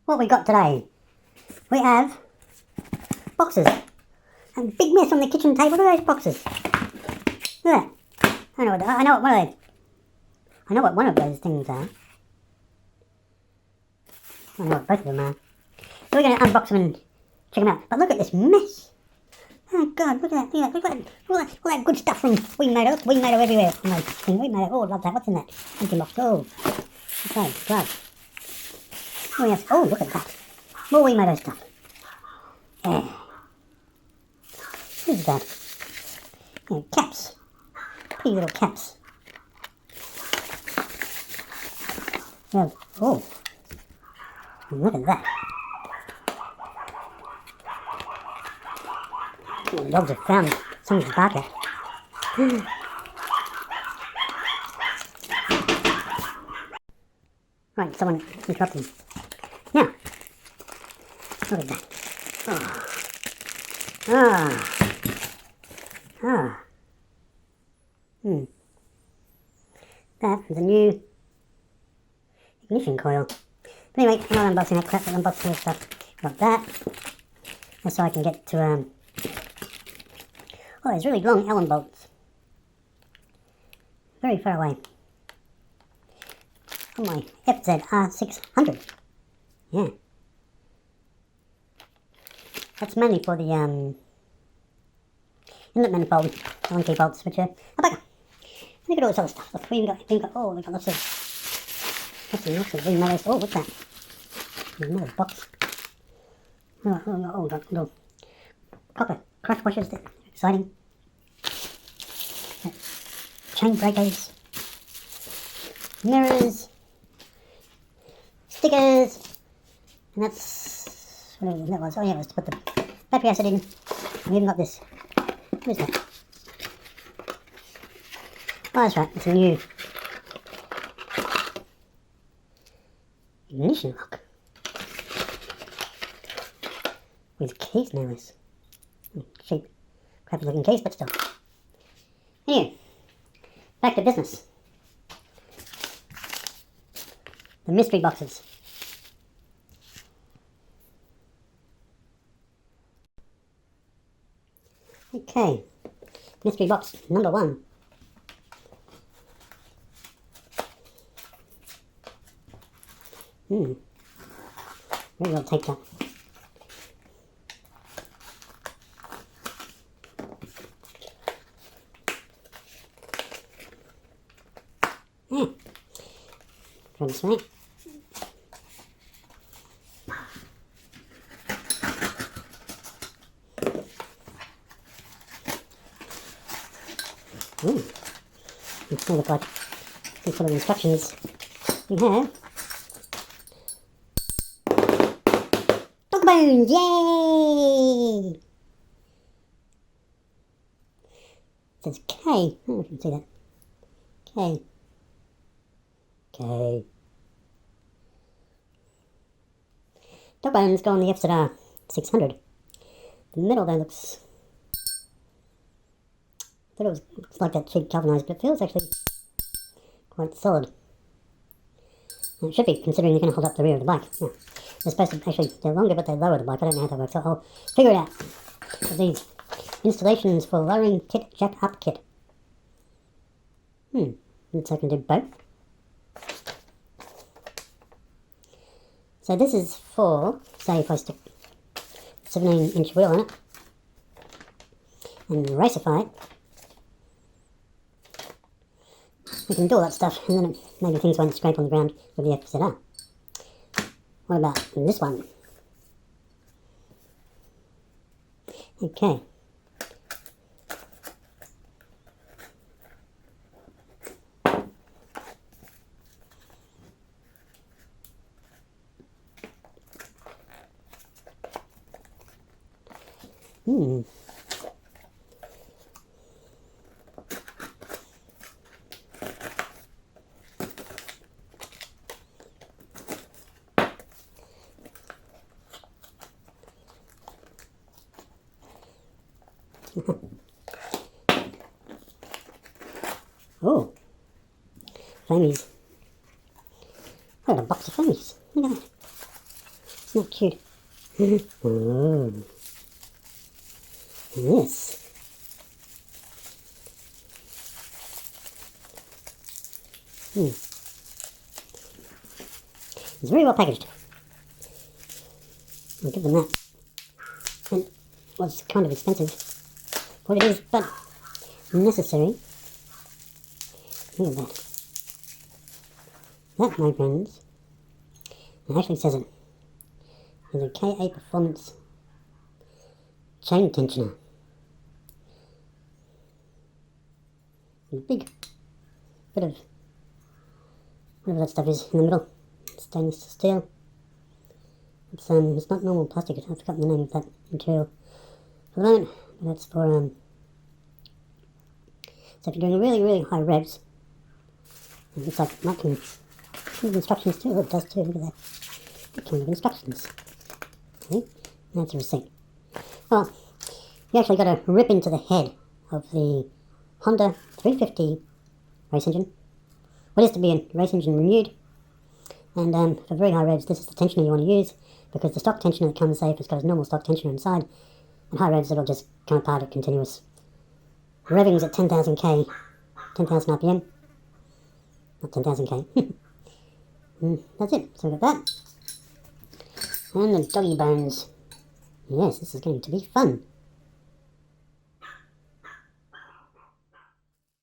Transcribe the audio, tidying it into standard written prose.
what we got today? We have boxes. A big mess on the kitchen table. Look at those boxes. Look at that. I know what one of those. I know what one of those things are. I know what both of them are. So we're going to unbox them and check them out. But look at this mess. Oh God, look at that. Look at that. All that good stuff from We-Made-O. We-Made-O everywhere. We-Made-O. Oh, love that. What's in that? Empty box. Oh. Okay, gloves. Oh, yes. Oh, look at that. More We-Made-O stuff. Yeah. What is that? Yeah, caps. Pretty little caps. Yeah. Oh. Look at that. The dogs have found something to bark at. Right, someone interrupted me. Now, look at that. That is a new ignition coil. But anyway, I'm not unboxing that crap, I'm unboxing this stuff. Got that. That's so I can get to, oh, there's really long Allen bolts. Very far away. Oh my, FZR600. Yeah. That's mainly for the, inlet manifold, Allen key bolts, which are a bugger. Look at all this other stuff. Look, we got lots of We-Made-O. Oh, what's that? Another box. Oh, little copper crash washers. That exciting. Chain breakers. Mirrors. Stickers. And that's whatever that was. Oh yeah, it was to put the battery acid in. We even got this. What is that? Oh, that's right. It's a new ignition lock. With keys, no less. Cheap, crappy looking keys, but still. Anyway, back to business. The mystery boxes. Okay, mystery box number 1. Very well taped up. Yeah. Try this way. It's look like some sort of instructions. We have dog bones, yay! It says K. Oh, you can see that. K. K. Dog bones go on the FZR 600. The middle there looks. I thought it looks like that cheap galvanized, but it feels actually quite solid. And it should be, considering they're going to hold up the rear of the bike. Yeah. They're supposed to actually, they're longer, but they lower the bike. I don't know how that works, so I'll figure it out. But these installations for lowering kit, jack up kit. Looks like I can do both. So this is for, say if I stick a 17-inch wheel on it and racify it, we can do all that stuff and then maybe things won't scrape on the ground with the FZR. What about this one? Okay. Oh, foamies. I got a box of foamies. Look at that. not cute. Oh. Yes. It's very well packaged. I'll give them that. And was kind of expensive for what it is, but necessary. Look at that. That, my friends, it actually says it is a K8 Performance chain tensioner. A big bit of whatever that stuff is in the middle. Stainless steel. It's not normal plastic. I've forgotten the name of that material for the moment. But that's for so if you're doing really, really high revs, it looks like it might come with instructions too. Oh, it does too. Look at that. It came with instructions. See? That's a receipt. Well, you actually got to rip into the head of the Honda 350 race engine. What is to be a race engine renewed. And for very high revs, this is the tensioner you want to use, because the stock tensioner that comes safe has got a normal stock tensioner inside, and high revs it'll just come apart at continuous revvings at 10,000 K, 10,000 RPM, not 10,000 K. That's it, so we've got that. And the doggy bones. Yes, this is going to be fun.